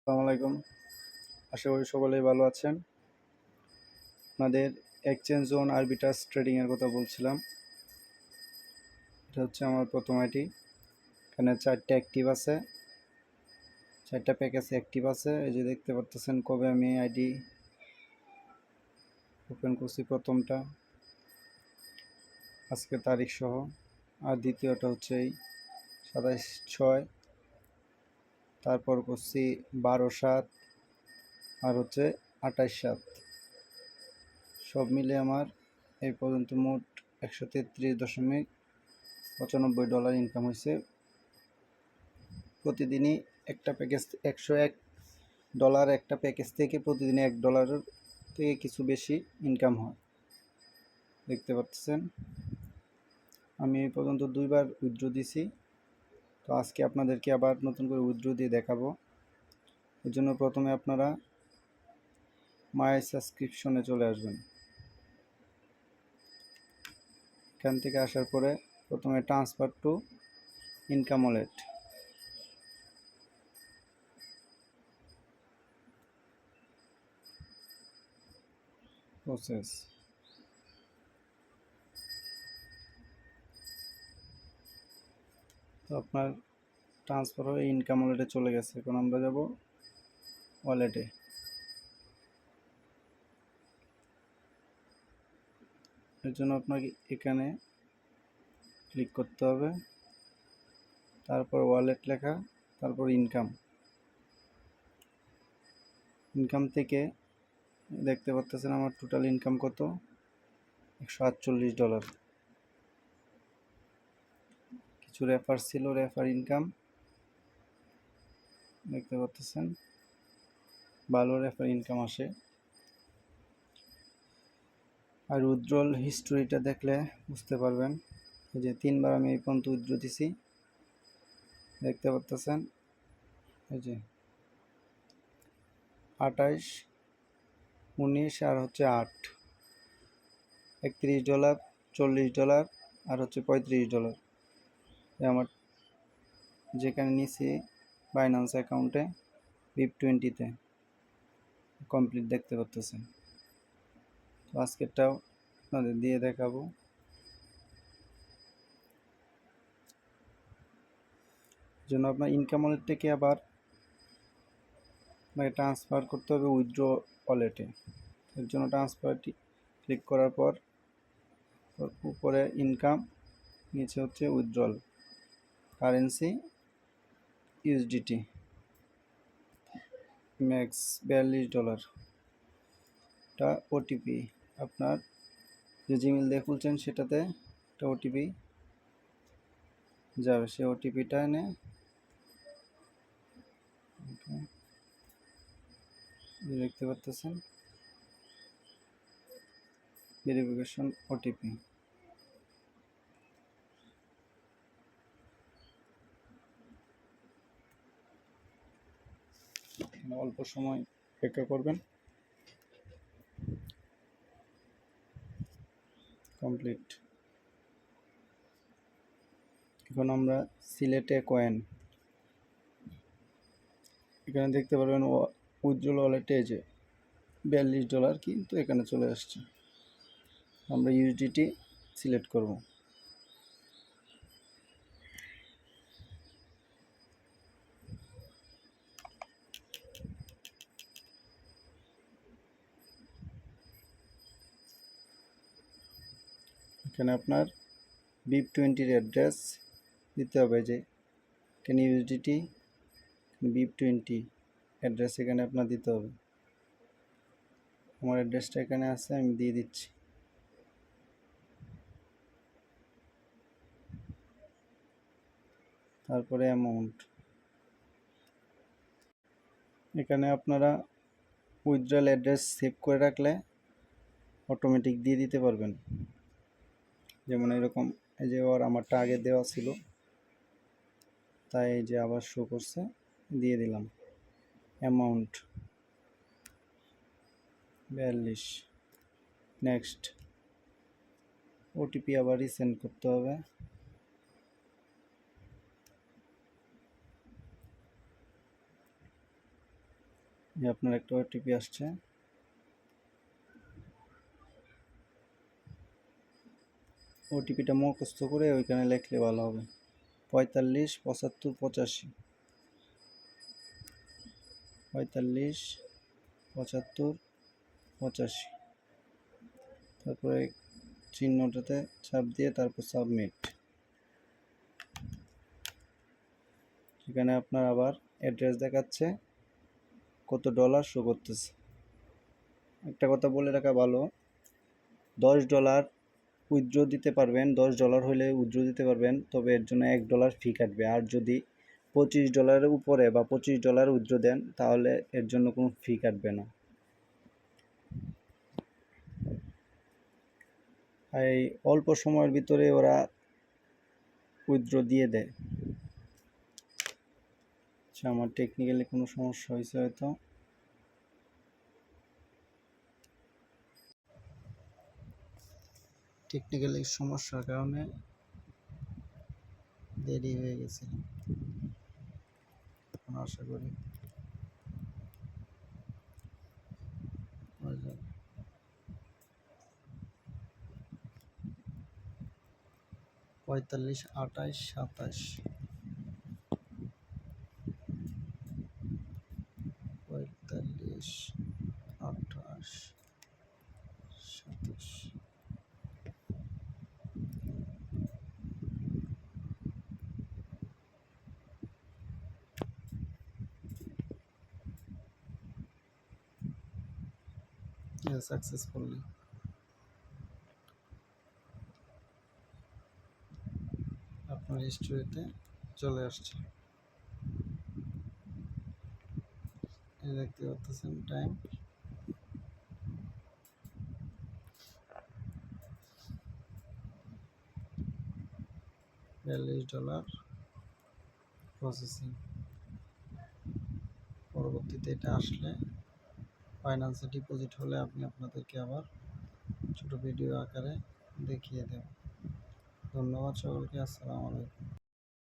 আসসালামু আলাইকুম। আশা করি সকলেই ভালো আছেন। আপনাদের এক্সচেঞ্জ জোন আরবিটাস ট্রেডিংয়ের কথা বলছিলাম। এটা হচ্ছে আমার প্রথম আইডি। এখানে 4টা অ্যাক্টিভ আছে, 4টা প্যাকেজ অ্যাক্টিভ আছে। এই যে দেখতে পাচ্ছেন কবে আমি আইডি ওপেন করছি। প্রথমটা আজকে তারিখ সহ, আর দ্বিতীয়টা হচ্ছে এই 27/6, তারপর করছি 12/7, আর হচ্ছে 28/7। সব মিলে আমার এই পর্যন্ত মোট $133.95 ইনকাম হয়েছে। প্রতিদিনই একটা প্যাকেজ $101 একটা প্যাকেজ থেকে প্রতিদিন $1 থেকে কিছু বেশি ইনকাম হয়। দেখতে পাচ্ছেন আমি এই পর্যন্ত 2বার উইথড্র দিছি। তো আজকে আপনাদেরকে আবার নতুন করে উইথড্র দিয়ে দেখাবো। এর জন্য প্রথমে আপনারা মাই সাবস্ক্রিপশনে চলে আসবেন। এখান থেকে আসার পরে প্রথমে transfer to income wallet, process. তো আপনার ট্রান্সফার হয়ে ইনকাম ওয়ালেটে চলে গেছে। এখন আমরা যাব ওয়ালেটে। এর জন্য আপনাকে এখানে ক্লিক করতে হবে, তারপর ওয়ালেট লেখা, তারপর ইনকাম থেকে দেখতে পাচ্ছেন আমার টোটাল ইনকাম কত, $148। কিছু রেফার ছিল, রেফার ইনকাম দেখতে পাচ্ছেন, ভালো রেফার ইনকাম আসে। আর উইথড্রল হিস্টোরিটা দেখলে বুঝতে পারবেন। এই যে 3বার আমি এই পর্যন্ত উইথড্র দিছি, দেখতে পাচ্ছেন। এই যে 28, 19 আর হচ্ছে 8, $31, $40 আর হচ্ছে $35। আমার যেখানে নিছি বাইন্যান্স অ্যাকাউন্টে BIP20-তে কমপ্লিট দেখতে পাচ্ছেন। তো আজকেরটাও আপনাদের দিয়ে দেখাবো। জন্য আপনার ইনকাম ওয়ালেট থেকে আবার আপনাকে ট্রান্সফার করতে হবে উইথড্র ওয়ালেটে। এর জন্য ট্রান্সফারটি ক্লিক করার পর উপরে ইনকাম, নিচে হচ্ছে উইথড্রল, কারেন্সি USDT, ম্যাক্স $42। এটা ওটিপি, আপনার যে জিমেল দিয়ে খুলছেন সেটাতে একটা ওটিপি যাবে। সেই ওটিপিটা এনে দেখতে পাচ্ছেন ভেরিফিকেশন ওটিপি। অল্প সময় অপেক্ষা করবেন। কমপ্লিট। এখন আমরা সিলেটে কয়েন, এখানে দেখতে পারবেন উইথড্রল ওয়ালেটে যে $42 কিন্তু এখানে চলে আসছে। আমরা USDT সিলেক্ট করব। এখানে আপনার BIP20 অ্যাড্রেস দিতে হবে। যে এখানে USDT, BIP20 অ্যাড্রেস এখানে আপনার দিতে হবে। আমার অ্যাড্রেসটা এখানে আছে, আমি দিয়ে দিচ্ছি। তারপরে অ্যামাউন্ট, এখানে আপনারা উইথড্রল অ্যাড্রেস সেভ করে রাখলে অটোমেটিক দিয়ে দিতে পারবেন। যেমন এরকম, এই যে আমারটা আগে দেওয়া ছিল, তাই এই যে আবার শো করছে, দিয়ে দিলাম। Amount 42, next. ওটিপি আবার রিসেন্ড করতে হবে। আপনার একটা ওটিপি আসছে। ওটিপিটা মুখস্থ করে ওইখানে লিখলে ভালো হবে। 45 75 85, 45 75 85, তারপরে চিহ্নটাতে চাপ দিয়ে তারপর সাবমিট। সেখানে আপনার আবার অ্যাড্রেস দেখাচ্ছে, কত ডলার শো করতেছে। একটা কথা বলে রাখা ভালো, $10 উইথড্র দিতে পারবেন, $10 হলে উইথড্র দিতে পারবেন, তবে এর জন্য $1 ফি কাটবে। আর যদি $25 উপরে বা $25 উইথড্র দেন তাহলে এর জন্য কোনো ফি কাটবে না। এই অল্প সময়ের ভিতরে ওরা উইথড্র দিয়ে দেয়। আচ্ছা, আমার টেকনিক্যালি কোনো সমস্যা হয়েছে হয়তো। টেকনিক্যালি সমস্যার কারণে দেরি হয়ে গেছে। আশা করি 45 28 27, 45 28 27। সাকসেসফুলি আপনার হিস্ট্রিতে চলে আসছে। এই দেখতে পাচ্ছেন টাইম, $42 প্রসেসিং। পরবর্তীতে এটা আসলে ফাইন্যান্সে ডিপোজিট হলে আমি আপনাদেরকে আবার ছোট ভিডিও আকারে দেখিয়ে দেব। ধন্যবাদ সকলকে। আসসালামু আলাইকুম।